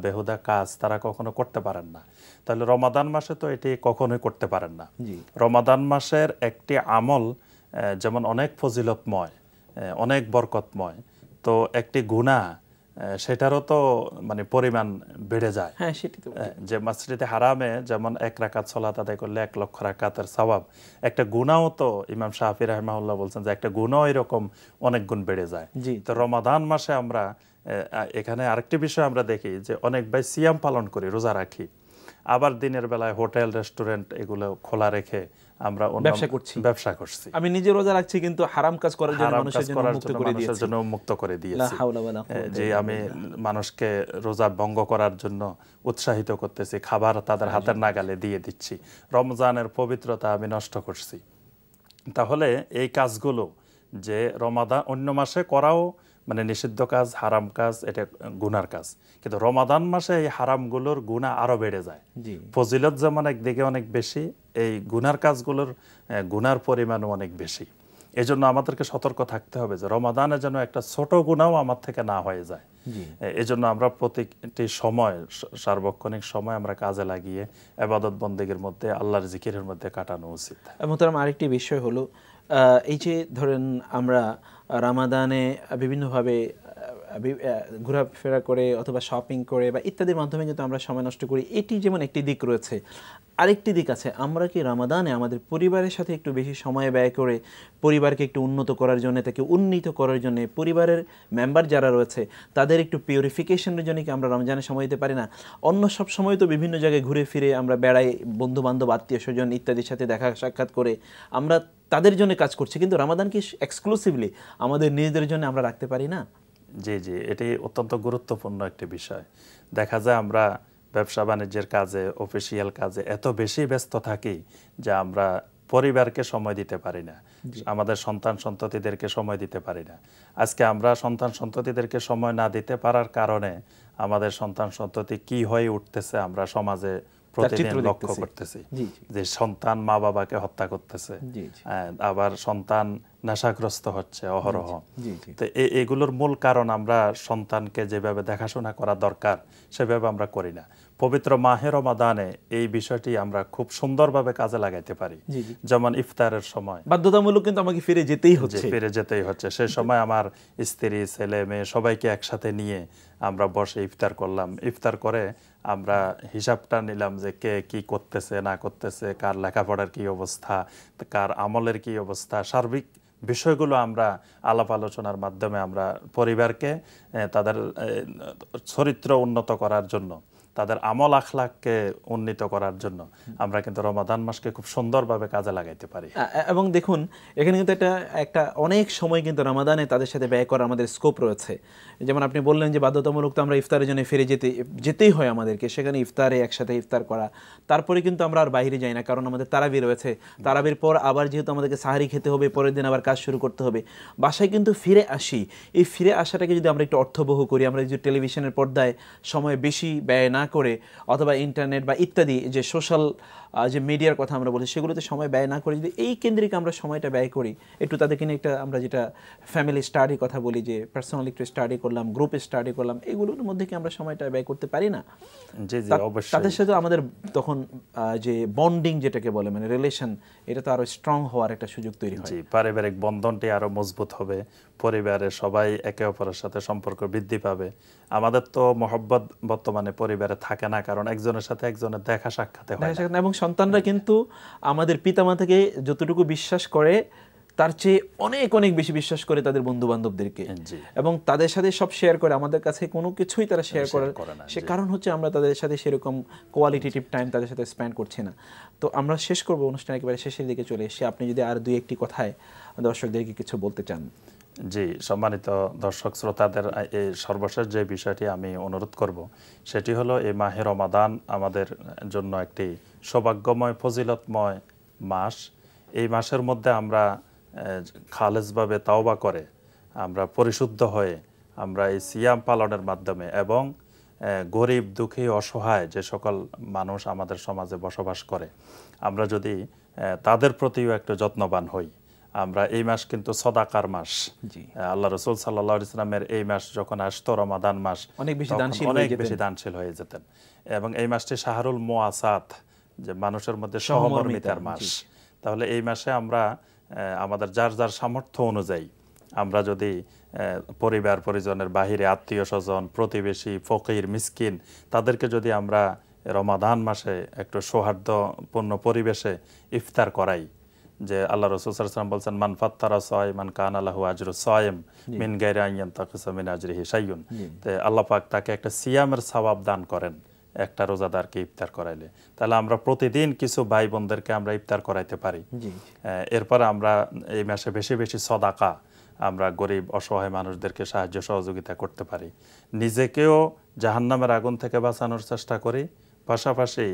বেহুদা কাজ তারা কখনো করতে পারেন না। তাহলে রমাদান মাসে তো এটি কখনোই করতে পারেন না। রমাদান মাসের একটি আমল যেমন অনেক ফজিলতময়, অনেক বরকতময়, তো একটি গুনাহ সেটারও তো মানে পরিমাণ বেড়ে যায়। যে মসজিদে হারামে যেমন 1 রাকাত সালাত আদায় করলে 1 লক্ষ রাকাতের সওয়াব, একটা গুনাহও তো ইমাম শাফি রাহিমাহুল্লাহ বলছেন যে একটা গুনাহ এরকম অনেক গুণ বেড়ে যায়। তো রমাদান মাসে আমরা এখানে আরেকটি বিষয় আমরা দেখি যে অনেক ভাই সিয়াম পালন করি, রোজা রাখি, আবার দিনের বেলায় হোটেল রেস্টুরেন্ট এগুলো খোলা রেখে আমরা ব্যবসা করছি। আমি নিজে রোজা রাখছি কিন্তু হারাম কাজ করার জন্য মানুষের জন্য মুক্ত করে দিয়েছি। যে আমি মানুষকে রোজা ভঙ্গ করার জন্য উৎসাহিত করতেছি, খাবার তাদের হাতের নাগালে দিয়ে দিচ্ছি, রমজানের পবিত্রতা আমি নষ্ট করছি। তাহলে এই কাজগুলো যে রমাদান অন্য মাসে করাও মানে নিষিদ্ধ কাজ, হারাম কাজ, এটা গুনার কাজ, কিন্তু রমাদান মাসে এই হারামগুলোর গুনাহ আরো বেড়ে যায়। ফজিলত যেমন একদিকে অনেক বেশি, এই গুনার কাজগুলোর গুনার পরিমাণও অনেক বেশি। এই জন্য আমাদেরকে সতর্ক থাকতে হবে যে রমাদানে যেন একটা ছোট গুনাহও আমার থেকে না হয়ে যায়। এই জন্য আমরা প্রতিটি সময়, সার্বক্ষণিক সময় আমরা কাজে লাগিয়ে ইবাদত বন্দেগীর মধ্যে, আল্লাহর জিকিরের মধ্যে কাটানো উচিত। মোহতারাম, আরেকটি বিষয় হলো এই যে ধরেন আমরা রমাদানে বিভিন্নভাবে ঘোরাফেরা করে অথবা শপিং করে বা ইত্যাদির মাধ্যমে কিন্তু আমরা সময় নষ্ট করি, এটি যেমন একটি দিক রয়েছে। আরেকটি দিক আছে, আমরা কি রমাদানে আমাদের পরিবারের সাথে একটু বেশি সময় ব্যয় করে পরিবারকে একটু উন্নত করার জন্য, তাকে উন্নীত করার জন্য, পরিবারের মেম্বার যারা রয়েছে তাদের একটু পিউরিফিকেশনের জন্য কি আমরা রমজানে সময় দিতে পারি না? অন্য সব সময় তো বিভিন্ন জায়গায় ঘুরে ফিরে আমরা বেড়াই, বন্ধু বান্ধব, আত্মীয় স্বজন ইত্যাদির সাথে দেখা সাক্ষাৎ করে আমরা তাদের জন্য কাজ করছি, কিন্তু রমাদান কি এক্সক্লুসিভলি আমাদের নিজেদের জন্য আমরা রাখতে পারি না? জি, এটি অত্যন্ত গুরুত্বপূর্ণ একটি বিষয়। দেখা যায় আমরা ব্যবসা বাণিজ্যের কাজে, অফিসিয়াল কাজে এত বেশি ব্যস্ত থাকি যে আমরা পরিবারকে সময় দিতে পারি না, আমাদের সন্তান সন্ততিদেরকে সময় দিতে পারি না। আজকে আমরা সন্তান সন্ততিদেরকে সময় না দিতে পারার কারণে আমাদের সন্তান সন্ততি কি হয়ে উঠতেছে আমরা সমাজে প্রতিদিন লক্ষ্য করতেছি। যে সন্তান মা বাবাকে হত্যা করতেছে, আবার সন্তান নেশাগ্রস্ত হচ্ছে অহরহ। তো এগুলোর মূল কারণ আমরা সন্তানকে যেভাবে দেখাশোনা করা দরকার সেভাবে আমরা করি না। পবিত্র মাহে রমাদানে এই বিষয়টি আমরা খুব সুন্দরভাবে কাজে লাগাইতে পারি। যেমন ইফতারের সময় বাধ্যতামূলক কিন্তু আমাকে ফিরে যেতেই হচ্ছে, সেই সময় আমার স্ত্রী, ছেলে, মেয়ে সবাইকে একসাথে নিয়ে আমরা বসে ইফতার করলাম। ইফতার করে আমরা হিসাবটা নিলাম যে কে কি করতেছে না করতেছে, কার লেখাপড়ার কি অবস্থা, কার আমলের কি অবস্থা, সার্বিক বিষয়গুলো আমরা আলাপ আলোচনার মাধ্যমে আমরা পরিবারকে তাদের চরিত্র উন্নত করার জন্য, তাদের আমল আখলাককে উন্নীত করার জন্য আমরা কিন্তু রমাদান মাসকে খুব সুন্দরভাবে কাজে লাগাইতে পারি। এবং দেখুন এখানে কিন্তু একটা অনেক সময় কিন্তু রমাদানে তাদের সাথে ব্যয় করার আমাদের স্কোপ রয়েছে। যেমন আপনি বললেন যে বাধ্যতামূলক তো আমরা ইফতারের জন্য ফিরে যেতেই হয় আমাদেরকে, সেখানে ইফতারে একসাথে ইফতার করা, তারপরে কিন্তু আমরা আর বাইরে যাই না, কারণ আমাদের তারাবি রয়েছে। তারাবির পর আবার যেহেতু আমাদেরকে সাহারি খেতে হবে, পরের দিন আবার কাজ শুরু করতে হবে, বাসায় কিন্তু ফিরে আসি। এই ফিরে আসাটাকে যদি আমরা একটু অর্থবহ করি, আমরা যদি টেলিভিশনের পর্দায় সময় বেশি ব্যয় না করে, অথবা ইন্টারনেট বা ইত্যাদি যে সোশ্যাল যে মিডিয়ার কথা আমরা বলি সেগুলোতে সময় ব্যয় না করে যদি এই কেন্দ্রিক আমরা সময়টা ব্যয় করি, একটু তাদেরকে নিয়ে একটা আমরা যেটা ফ্যামিলি স্টাডি কথা বলি, যে পার্সোনালি একটু স্টাডি করলাম, গ্রুপে স্টাডি করলাম, এগুলোর মধ্যে কি আমরা সময়টা ব্যয় করতে পারি না? জি জি, অবশ্যই। তাদের সাথে আমাদের তখন যে বন্ডিং যেটাকে বলে, মানে রিলেশন, এটা তো আরো স্ট্রং হওয়ার একটা সুযোগ তৈরি হয়। জি, পারিবারিক বন্ধনটি আরো মজবুত হবে, পরিবারের সবাই একে অপরের সাথে সম্পর্ক বৃদ্ধি পাবে। আমাদের তো মহব্বত বর্তমানে পরিবারে থাকে না, কারণ একজনের সাথে একজনের দেখা সাক্ষাতে হয় না। এবং সন্তানরা কিন্তু আমাদের পিতামাতাকে যতটুকু বিশ্বাস করে তার চেয়ে অনেক অনেক বেশি বিশ্বাস করে তাদের বন্ধু বান্ধবদেরকে, এবং তাদের সাথে সব শেয়ার করে। আমাদের কাছে কোনো কিছুই তারা শেয়ার করে না, সে কারণ হচ্ছে আমরা তাদের সাথে সেরকম কোয়ালিটেটিভ টাইম তাদের সাথে স্পেন্ড করছি না। তো আমরা শেষ করবো, অনুষ্ঠান একেবারে শেষের দিকে চলে এসে আপনি যদি আর দুই একটি কথায় দর্শকদেরকে কিছু বলতে চান। জি, সম্মানিত দর্শক শ্রোতাদের এই সর্বশেষ যে বিষয়টি আমি অনুরোধ করব সেটি হলো এই মাহে রমাদান আমাদের জন্য একটি সৌভাগ্যময় ফজিলতময় মাস। এই মাসের মধ্যে আমরা খালেজভাবে তাওবা করে, আমরা পরিশুদ্ধ হয়ে, আমরা এই সিয়াম পালনের মাধ্যমে এবং গরিব দুঃখী অসহায় যে সকল মানুষ আমাদের সমাজে বসবাস করে, আমরা যদি তাদের প্রতিও একটু যত্নবান হই। আমরা এই মাস কিন্তু সদাকার মাস। আল্লাহ রাসূল সাল্লাল্লাহু আলাইহি ওয়াসাল্লামের এই মাস যখন আসতো, রমাদান মাস, অনেক বেশি দানশীল হয়ে যেতেন। এবং এই মাসটি শাহরুল মুআসাত, যে মানুষের মধ্যে সহমর্মিতার মাস। তাহলে এই মাসে আমরা আমাদের যার যার সামর্থ্য অনুযায়ী আমরা যদি পরিবার পরিজনের বাহিরে আত্মীয় স্বজন, প্রতিবেশী, ফকির, মিসকিন, তাদেরকে যদি আমরা রমাদান মাসে একটু সৌহার্দ্যপূর্ণ পরিবেশে ইফতার করাই, যে আল্লাহ রাসূল সাল্লাল্লাহু আলাইহি ওয়াসাল্লাম বলছেন, মান ফাত্তারা সায়মান কানা লাহু আজরু সায়ম মিন গায়রি আন ইয়ানতাকিসা মিন আজরিহি শাইউন। তে আল্লাহ পাক তাকে একটা সিয়ামের সওয়াব দান করেন একটা রোজাদারকে ইফতার করাইলে। তাহলে আমরা প্রতিদিন কিছু ভাই বোনদেরকে আমরা ইফতার করাইতে পারি। এরপর আমরা এই মাসে বেশি বেশি সদাকা, আমরা গরিব অসহায় মানুষদেরকে সাহায্য সহযোগিতা করতে পারি। নিজেকেও জাহান্নামের আগুন থেকে বাঁচানোর চেষ্টা করি, পাশাপাশি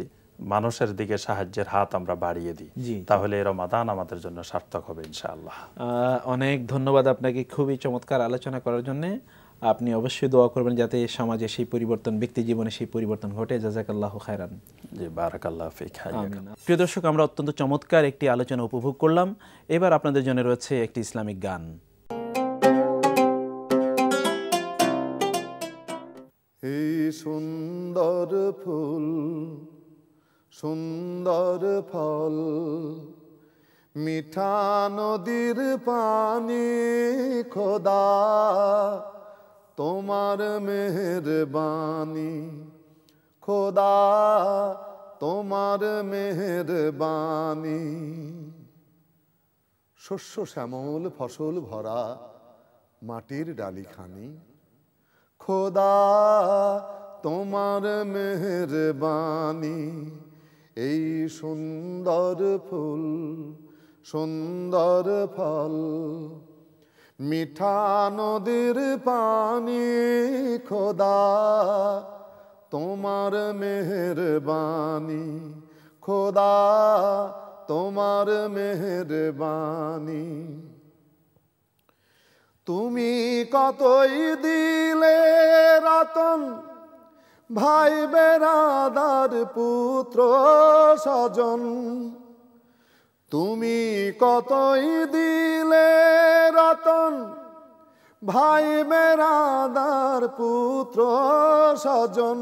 মানুষের দিকে সাহায্যের হাত আমরা বাড়িয়ে দিই। তাহলে এই রমাদান আমাদের জন্য সার্থক হবে ইনশাআল্লাহ। অনেক ধন্যবাদ আপনাকে খুবই চমৎকার আলোচনা করার জন্য। আপনি অবশ্যই দোয়া করবেন যাতে সমাজে সেই পরিবর্তন, ব্যক্তি জীবনে সেই পরিবর্তন ঘটে। জাযাকাল্লাহু খায়রান। জি, বারাকাল্লাহু ফিক। প্রিয় দর্শক, আমরা অত্যন্ত চমৎকার একটি আলোচনা উপভোগ করলাম। এবার আপনাদের জন্য রয়েছে একটি ইসলামিক গান। এই সুন্দর ফুল, সুন্দর ফল, মিঠা নদীর পানি, খোদা তোমার মেহেরবানি, খোদা তোমার মেহেরবানি। শস্য শ্যামল ফসল ভরা মাটির ডালিখানি, খোদা তোমার মেহেরবানি। এই সুন্দর ফুল, সুন্দর ফল, মিঠা নদীর পানি, খোদা তোমার মেহেরবানি, খোদা তোমার মেহেরবানি। তুমি কতই দিলে রতন, ভাই বেরাদার পুত্র স্বজন। তুমি কতই দিলে রতন, ভাই বেরাদার পুত্র স্বজন।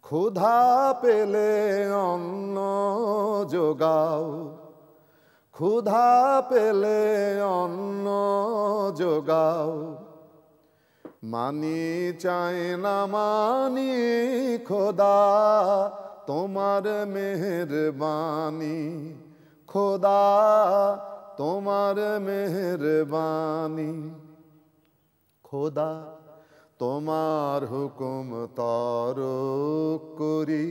ক্ষুধা পেলে অন্ন যোগাও, ক্ষুধা পেলে অন্ন যোগাও। মানি চাই না মানি, খোদা তোমার মেহেরবানি, খোদা তোমার মেহেরবানি। খোদা তোমার হুকুম তরক করি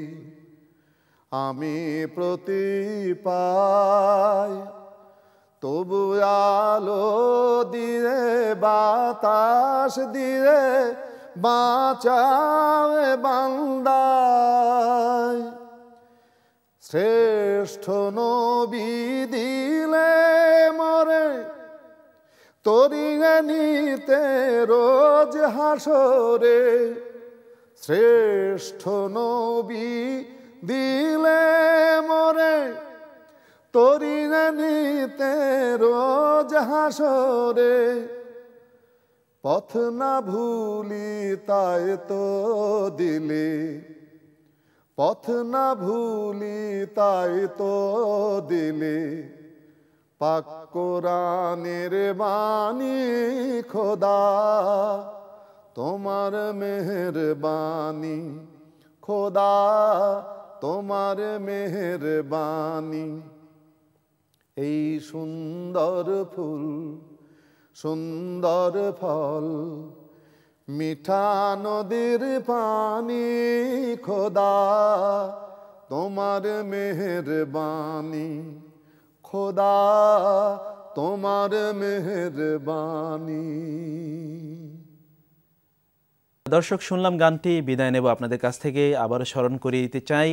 আমি প্রতি পাই তবু আলো দিয়ে বাতাস দিয়ে বাঁচাবে বান্দায় শ্রেষ্ঠ নবী দিলে মরে তরিয়ে নিতে রোজ হাসরে শ্রেষ্ঠ নবী দিলে মরে তরিয়ে নিতে রোজ হাসরে পথ না ভুলি তাই তো দিলে পথ না ভুলি তাই তো দিলে পাক কোরআনের বাণী খোদা তোমার মেহেরবানি খোদা তোমার মেহেরবানি এই সুন্দর ফুল সুন্দর ফল মিঠা নদীর পানি খোদা তোমার মেহেরবানি খোদা তোমার মেহেরবানি। দর্শক, শুনলাম গানটি, বিদায় নেব আপনাদের কাছ থেকে। আবারও স্মরণ করিয়ে দিতে চাই,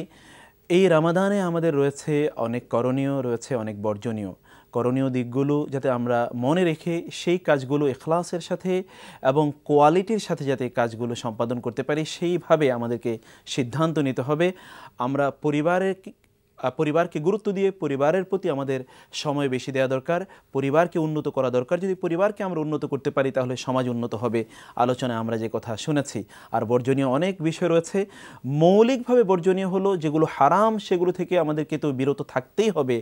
এই রামাদানে আমাদের রয়েছে অনেক করণীয়, রয়েছে অনেক বর্জনীয়। করণীয় দিকগুলো যাতে আমরা মনে রেখে সেই কাজগুলো ইখলাসের সাথে এবং কোয়ালিটির সাথে যাতে কাজগুলো সম্পাদন করতে পারি, সেইভাবে আমাদেরকে সিদ্ধান্ত নিতে হবে। আমরা পরিবারকে গুরুত্ব দিয়ে পরিবারের প্রতি আমাদের সময় বেশি দেওয়া দরকার, পরিবারকে উন্নত করা দরকার। যদি পরিবারকে আমরা উন্নত করতে পারি তাহলে সমাজ উন্নত হবে। আলোচনায় আমরা যে কথা শুনেছি। আর বর্জনীয় অনেক বিষয় রয়েছে। মৌলিকভাবে বর্জনীয় হলো যেগুলো হারাম, সেগুলো থেকে আমাদেরকে তো বিরত থাকতেই হবে।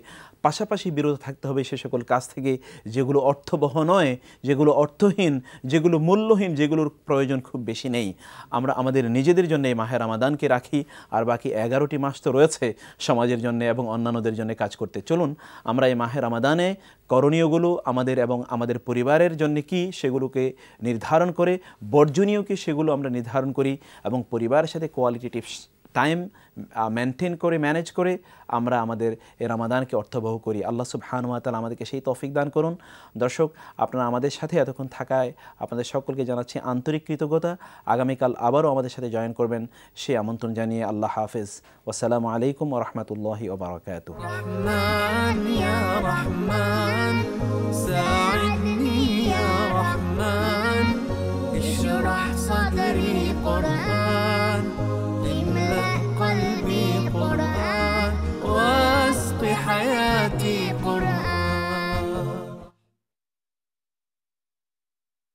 পাশাপাশি বিরত থাকতে হবে সে সকল কাজ থেকে যেগুলো অর্থবহ নয়, যেগুলো অর্থহীন, যেগুলো মূল্যহীন, যেগুলোর প্রয়োজন খুব বেশি নেই। আমরা আমাদের নিজেদের জন্য এই মাহে রমাদানকে রাখি, আর বাকি 11টি মাস তো রয়েছে সমাজের জন্য এবং অন্যান্যদের জন্য কাজ করতে। চলুন আমরা এই মাহে রমাদানে করণীয়গুলো আমাদের এবং আমাদের পরিবারের জন্য কি সেগুলোকে নির্ধারণ করে, বর্জনীয় কি সেগুলো আমরা নির্ধারণ করি, এবং পরিবারের সাথে কোয়ালিটেটিভ টাইম মেনটেন করে, ম্যানেজ করে আমরা আমাদের এই রমাদানকে অর্থবহ করি। আল্লাহ সুবহানাহু ওয়া তাআলা আমাদেরকে সেই তৌফিক দান করুন। দর্শক, আপনারা আমাদের সাথে এতক্ষণ থাকায় আপনাদের সকলকে জানাচ্ছি আন্তরিক কৃতজ্ঞতা। আগামীকাল আবারও আমাদের সাথে জয়েন করবেন সেই আমন্ত্রণ জানিয়ে আল্লাহ হাফেজ। ওয়াসসালামু আলাইকুম ওয়া রাহমাতুল্লাহি ওয়া বারাকাতুহু। رحمن يا رحمن ساعدني يا رحمن اشرح صدري قرآن